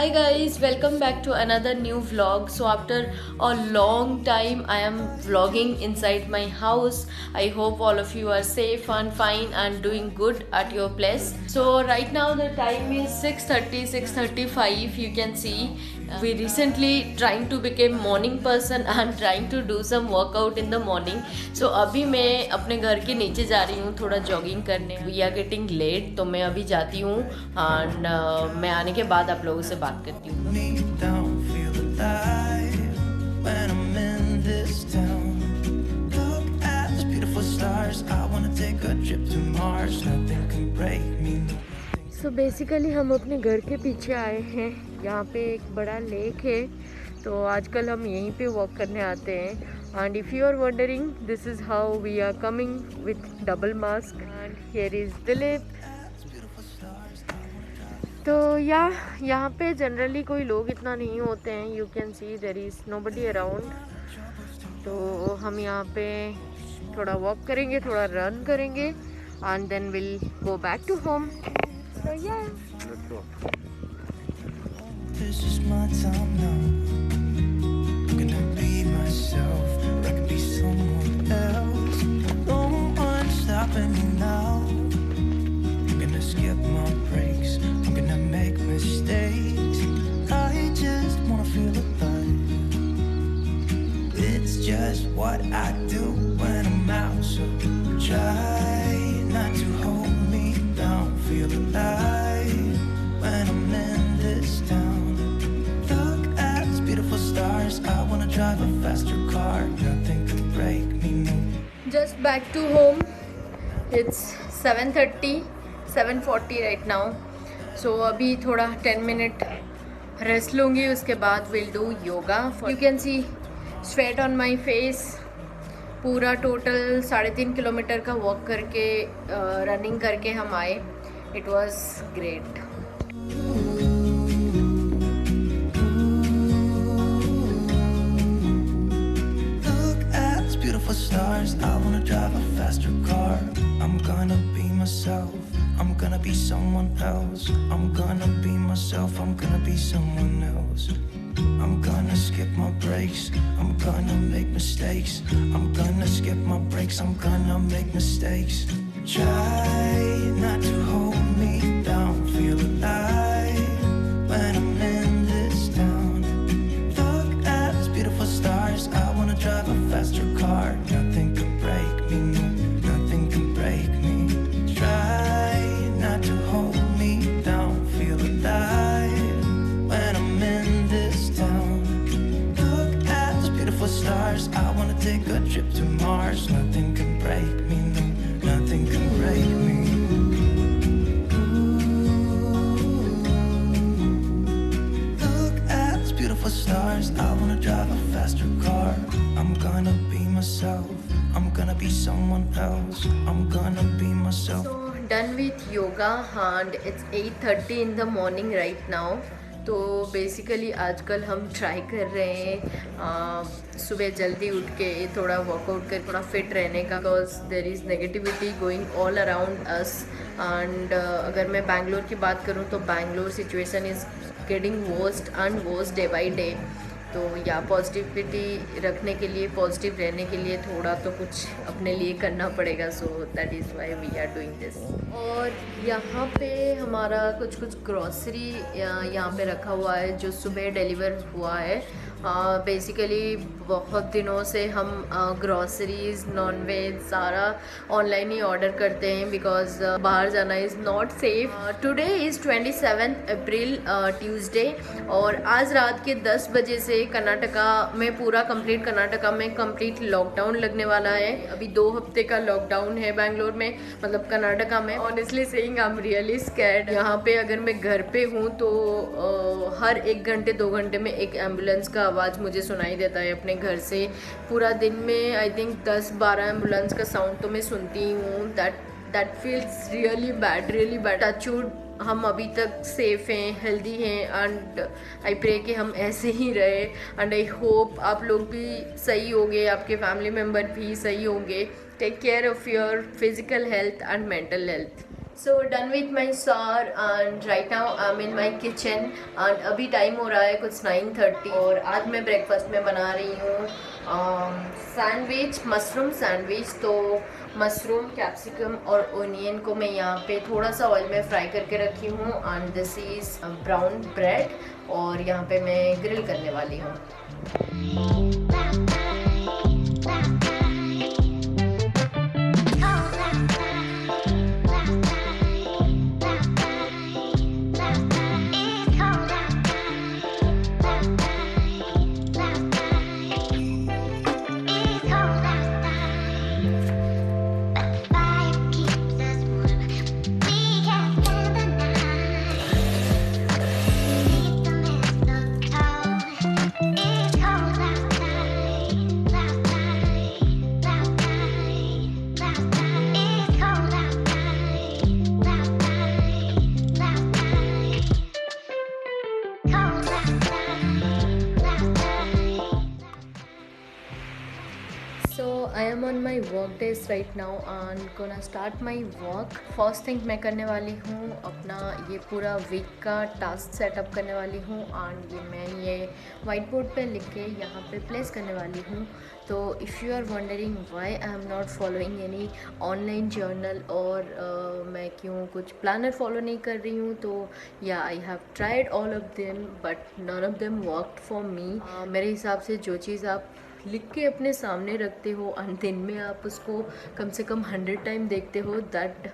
Hi guys, welcome back to another new vlog. So after a long time I am vlogging inside my house. I hope all of you are safe and fine and doing good at your place. So right now the time is 6:30, 6:35. You can see we recently trying to become morning person and trying to do some workout in the morning. So अभी मैं अपने घर के नीचे जा रही हूँ थोड़ा जॉगिंग करने. We are getting late तो मैं अभी जाती हूँ and मैं आने के बाद आप लोगों से बात करती हूँ. सो बेसिकली हम अपने घर के पीछे आए हैं. यहाँ पे एक बड़ा लेक है तो आजकल हम यहीं पे वॉक करने आते हैं. And if you are wondering this is how we are coming with double mask. And here is Dilip. तो यहाँ पे जनरली कोई लोग इतना नहीं होते हैं. You can see there is nobody around. तो हम यहाँ पे थोड़ा वॉक करेंगे, थोड़ा रन करेंगे and then will go back to home. So yeah. This is my time now. I'm gonna be myself, or I could be someone else. No one's stopping me now. I'm gonna skip my breaks. I'm gonna make mistakes. I just wanna feel alive. It's just what I do when I'm out. So try not to hold me down. Feel alive when I'm in this town. Look at these beautiful stars. I wanna drive a faster car. Nothing can break me, no. Just back to home. It's 7:30, 7:40 right now. So अभी थोड़ा 10 minute rest लूँगी. उसके बाद we'll do yoga. You can see sweat on my face. पूरा total 3.5 kilometre का walk करके running करके हम आए. It was great. Stars, I wanna drive a faster car. I'm gonna be myself. I'm gonna be someone else. I'm gonna be myself. I'm gonna be someone else. I'm gonna skip my breaks. I'm gonna make mistakes. I'm gonna skip my breaks. I'm gonna make mistakes. Try not to hold me down. Feel alive when I'm in this town. Look at these beautiful stars. I wanna drive a faster car. Nothing can break me, no. Nothing can break me. Try not to hold me down. Feel alive when I'm in this town. Look at these beautiful stars. I wanna take a trip to Mars. Nothing can break me, no. Nothing can break me. Look at these beautiful stars. I wanna drive a faster car. I'm gonna be myself. I'm gonna be someone else. I'm gonna be myself. So done with yoga and it's 8:30 in the morning right now. तो basically आजकल हम try कर रहे हैं सुबह जल्दी उठ के थोड़ा वर्कआउट कर थोड़ा फिट रहने का. Because there is negativity going all around us. And अगर मैं बैंगलोर की बात करूँ तो Bangalore situation is getting worst and worst day by day. तो या पॉजिटिविटी रखने के लिए, पॉजिटिव रहने के लिए थोड़ा तो कुछ अपने लिए करना पड़ेगा. So that is why we are doing this. और यहाँ पे हमारा कुछ ग्रॉसरी यहाँ पे रखा हुआ है जो सुबह डिलीवर हुआ है. बेसिकली बहुत दिनों से हम ग्रॉसरीज, नॉन वेज सारा ऑनलाइन ही ऑर्डर करते हैं बिकॉज बाहर जाना is not safe. Today is 27 April Tuesday. और आज रात के 10 बजे से कर्नाटका में पूरा कर्नाटका में कंप्लीट लॉकडाउन लगने वाला है. अभी 2 हफ्ते का लॉकडाउन है बैंगलोर में, मतलब कर्नाटका में. Honestly saying I am really scared. यहाँ पे अगर मैं घर पे हूँ तो हर 1 घंटे 2 घंटे में एक एम्बुलेंस का आवाज़ मुझे सुनाई देता है अपने घर से. पूरा दिन में आई थिंक 10-12 एम्बुलेंस का साउंड तो मैं सुनती हूँ. That feels really bad. Touchwood हम अभी तक सेफ़ हैं, हेल्दी हैं एंड आई प्रे कि हम ऐसे ही रहे. एंड आई होप आप लोग भी सही होंगे, आपके फैमिली मेम्बर भी सही होंगे. Take care of your physical health and mental health. So done with my shower and right now I'm in my kitchen and अभी टाइम हो रहा है कुछ 9:30 और आज मैं ब्रेकफास्ट में बना रही हूँ सैंडविच, मशरूम सैंडविच। तो मशरूम, कैप्सिकम और ओनियन को मैं यहाँ पे थोड़ा सा ऑयल में फ्राई करके रखी हूँ and this is brown bread और यहाँ पे मैं ग्रिल करने वाली हूँ। So I am on my work days right now and gonna start my work. First thing मैं करने वाली हूँ अपना ये पूरा वीक का टास्क सेटअप करने वाली हूँ एंड मैं वाइट बोर्ड पे लिख के यहाँ पे प्लेस करने वाली हूँ। तो if you are wondering why I am not following any online journal और मैं क्यों कुछ प्लानर फॉलो नहीं कर रही हूँ, तो या I have tried all of them but none of them worked for me. मेरे हिसाब से जो चीज़ आप लिख के अपने सामने रखते हो और दिन में आप उसको कम से कम 100 टाइम देखते हो, दैट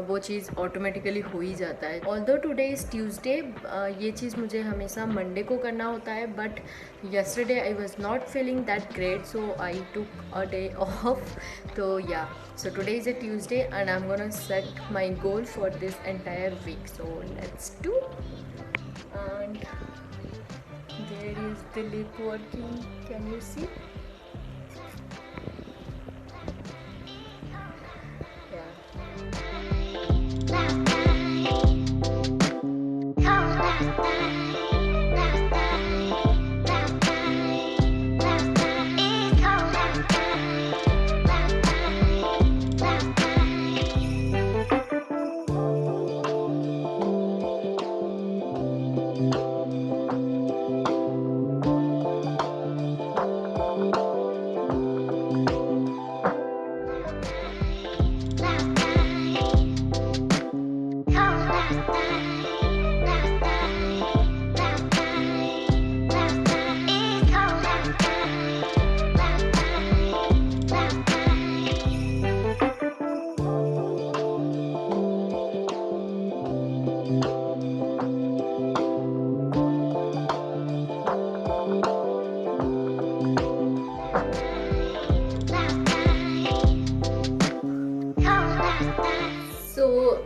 वो चीज़ ऑटोमेटिकली हो ही जाता है। ऑल्दो टुडे इज़ ट्यूसडे, ये चीज़ मुझे हमेशा मंडे को करना होता है but yesterday I was not feeling that great so I took a day off. So yeah, so today is a Tuesday and I'm gonna set my goal for this entire week, so let's do. And there is Dilip working, can you see?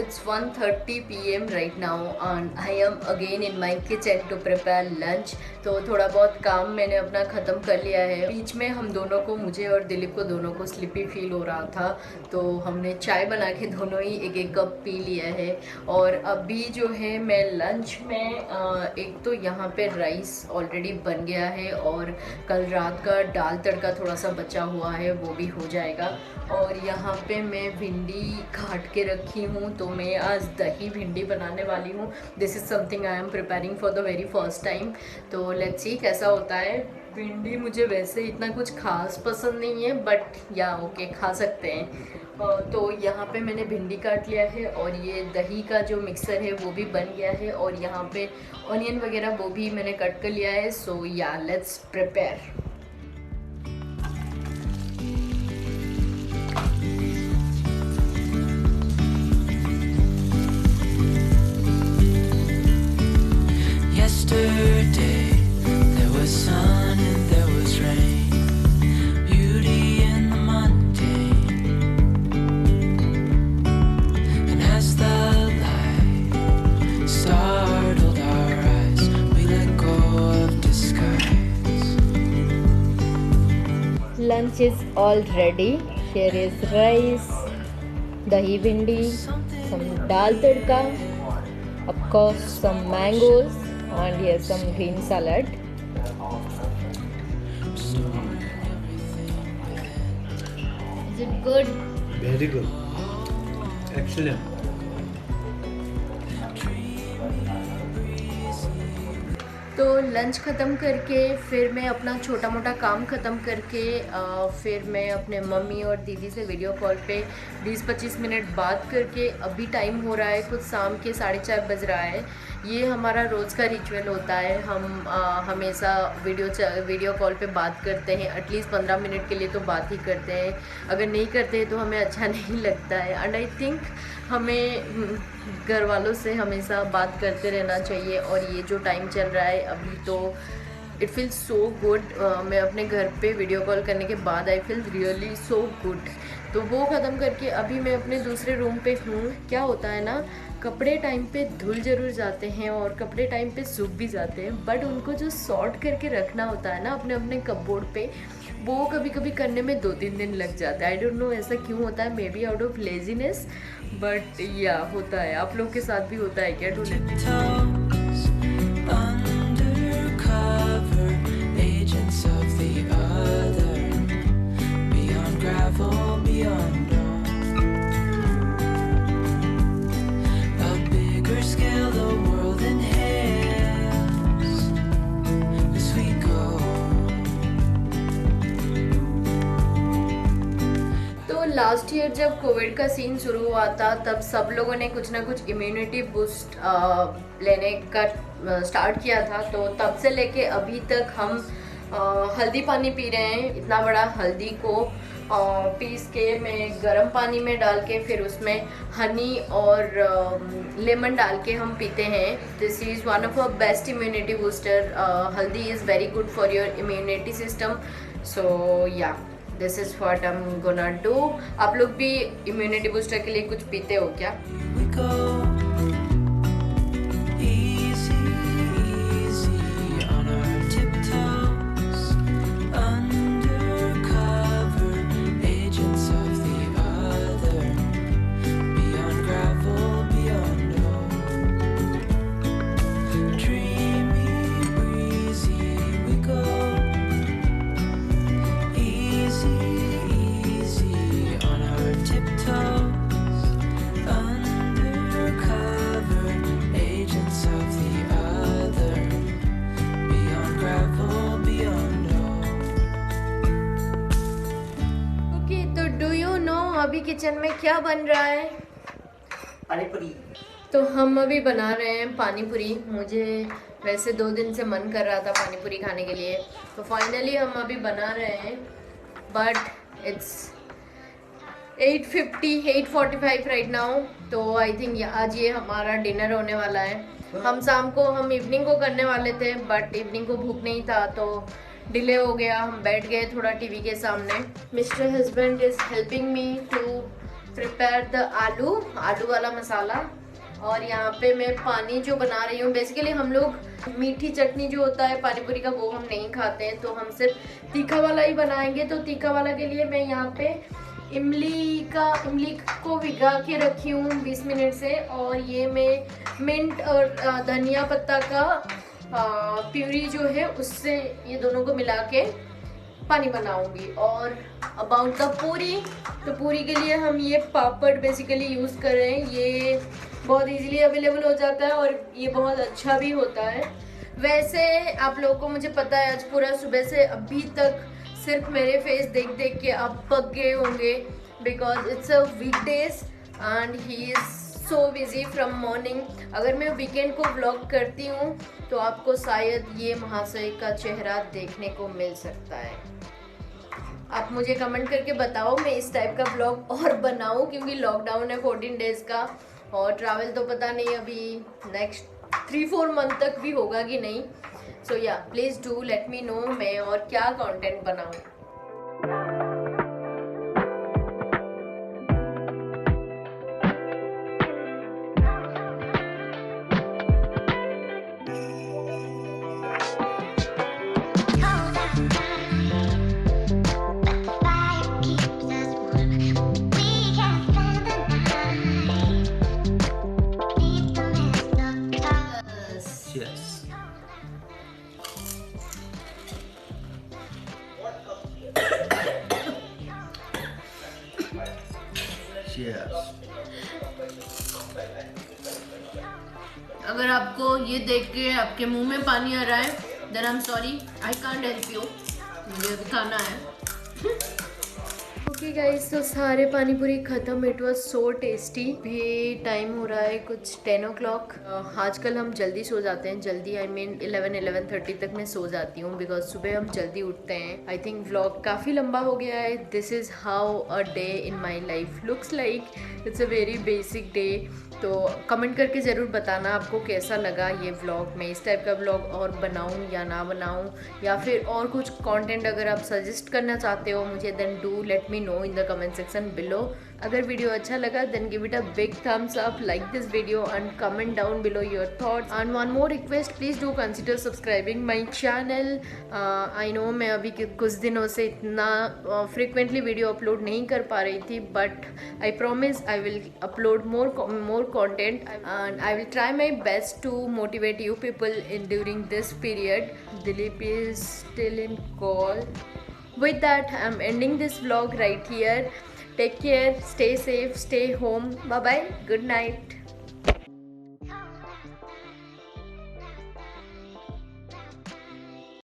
It's 1:30 PM right now and I am again in my kitchen to prepare lunch. तो थोड़ा बहुत काम मैंने अपना ख़त्म कर लिया है। बीच में हम दोनों को, मुझे और दिलीप को दोनों को स्लिपी फील हो रहा था तो हमने चाय बना के दोनों ही एक एक कप पी लिया है। और अभी जो है मैं लंच में एक तो यहाँ पे राइस ऑलरेडी बन गया है और कल रात का दाल तड़का थोड़ा सा बचा हुआ है, वो भी हो जाएगा। और यहाँ पे मैं भिंडी काट के रखी हूँ तो मैं आज दही भिंडी बनाने वाली हूँ। This is something I am preparing for the very first time, तो लेट्स सी कैसा होता है। भिंडी मुझे वैसे इतना कुछ खास पसंद नहीं है बट या ओके खा सकते हैं। तो यहाँ पे मैंने भिंडी काट लिया है और ये दही का जो मिक्सर है वो भी बन गया है और यहाँ पे ऑनियन वगैरह वो भी मैंने कट कर लिया है। सो या let's prepare. Yesterday there was sun and there was rain, beauty in the mundane. And as the light startled our eyes, we let go of disguise. Lunch is all ready. Here is rice, dahi bhindi, some dal tadka, of course some mangoes, and here's some green salad. Is it good? Very good. Excellent. तो lunch ख़त्म करके फिर मैं अपना छोटा मोटा काम ख़त्म करके फिर मैं अपने मम्मी और दीदी से वीडियो कॉल पे 20-25 मिनट बात करके अभी टाइम हो रहा है कुछ शाम के 4:30 बज रहा है। ये हमारा रोज़ का रिचुअल होता है। हम हमेशा वीडियो कॉल पे बात करते हैं, एटलीस्ट 15 मिनट के लिए तो बात ही करते हैं। अगर नहीं करते हैं तो हमें अच्छा नहीं लगता है। एंड आई थिंक हमें घर वालों से हमेशा बात करते रहना चाहिए। और ये जो टाइम चल रहा है अभी तो इट फील्स सो गुड। मैं अपने घर पे वीडियो कॉल करने के बाद I feel really so good. तो वो ख़त्म करके अभी मैं अपने दूसरे रूम पे हूँ। क्या होता है ना, कपड़े टाइम पे धुल ज़रूर जाते हैं और कपड़े टाइम पे सूख भी जाते हैं, बट उनको जो सॉर्ट करके रखना होता है ना अपने अपने कपबोर्ड पे, वो कभी कभी करने में 2-3 दिन लग जाता है। आई डोंट नो ऐसा क्यों होता है, may be out of laziness, but या होता है। आप लोग के साथ भी होता है क्या? लास्ट ईयर जब कोविड का सीन शुरू हुआ था तब सब लोगों ने कुछ ना कुछ इम्यूनिटी बूस्ट लेने का स्टार्ट किया था। तो तब से लेके अभी तक हम हल्दी पानी पी रहे हैं। इतना बड़ा हल्दी को पीस के मैं गर्म पानी में डाल के फिर उसमें हनी और लेमन डाल के हम पीते हैं। This is one of a best immunity booster. Haldi is very good for your immunity system. So या this is what I am gonna do. आप लोग भी इम्यूनिटी बूस्टर के लिए कुछ पीते हो क्या? अभी किचन में क्या बन रहा है? पानी पूरी। तो हम अभी बना रहे हैं पानी पूरी। मुझे वैसे 2 दिन से मन कर रहा था पानी पूरी खाने के लिए, तो फाइनली हम अभी बना रहे हैं। But it's 8:45 right now. तो आई थिंक आज ये हमारा डिनर होने वाला है। हम इवनिंग को करने वाले थे, बट इवनिंग को भूख नहीं था तो डिले हो गया। हम बैठ गए थोड़ा टीवी के सामने। Mister husband is helping me to prepare the आलू वाला मसाला। और यहाँ पे मैं पानी जो बना रही हूँ, बेसिकली हम लोग मीठी चटनी जो होता है पानी पूरी का वो हम नहीं खाते हैं, तो हम सिर्फ तीखा वाला ही बनाएंगे। तो तीखा वाला के लिए मैं यहाँ पे इमली को भिगा के रखी हूँ 20 मिनट से। और ये मैं मिंट और धनिया पत्ता का प्यूरी जो है उससे ये दोनों को मिला के पानी बनाऊंगी। और अबाउट द पूरी, तो पूरी के लिए हम ये पापड़ बेसिकली यूज़ कर रहे हैं। ये बहुत इजीली अवेलेबल हो जाता है और ये बहुत अच्छा भी होता है। वैसे आप लोगों को मुझे पता है आज पूरा सुबह से अभी तक सिर्फ मेरे फेस देख देख के आप पक गए होंगे, because it's a weekdays and he is so busy from morning. अगर मैं वीकेंड को व्लॉग करती हूँ तो आपको शायद ये महाशय का चेहरा देखने को मिल सकता है। आप मुझे कमेंट करके बताओ मैं इस टाइप का व्लॉग और बनाऊँ, क्योंकि लॉकडाउन है 14 डेज़ का और ट्रैवल तो पता नहीं अभी नेक्स्ट 3-4 मंथ तक भी होगा कि नहीं। सो या please do let me no मैं और क्या कंटेंट बनाऊँ। अगर आपको ये देख के आपके मुंह में पानी आ रहा है, then I am sorry, I can't help you, मुझे अभी खाना है। ओके गाइस, तो सारे पानी पूरी खत्म। It was so tasty. भी टाइम हो रहा है कुछ 10 o'clock। आजकल हम जल्दी सो जाते हैं, जल्दी आई मीन 11-11:30 तक मैं सो जाती हूँ, बिकॉज सुबह हम जल्दी उठते हैं। आई थिंक व्लॉग काफ़ी लंबा हो गया है। This is how a day in my life looks like. It's a very basic day. तो कमेंट करके ज़रूर बताना आपको कैसा लगा ये व्लॉग। मैं इस टाइप का व्लॉग और बनाऊँ या ना बनाऊँ, या फिर और कुछ कंटेंट अगर आप सजेस्ट करना चाहते हो मुझे, then do let me know in the comment section below. अगर वीडियो अच्छा लगा then give it a big thumbs up, like this video and comment down below your thoughts. And one more request, please do consider subscribing my channel. I know मैं अभी कुछ दिनों से इतना frequently video upload नहीं कर पा रही थी, but I promise I will upload more content and I will try my best to motivate you people in during this period. Dilip is still in call. With that, I'm ending this vlog right here. Take care, stay safe, stay home. Bye bye, good night.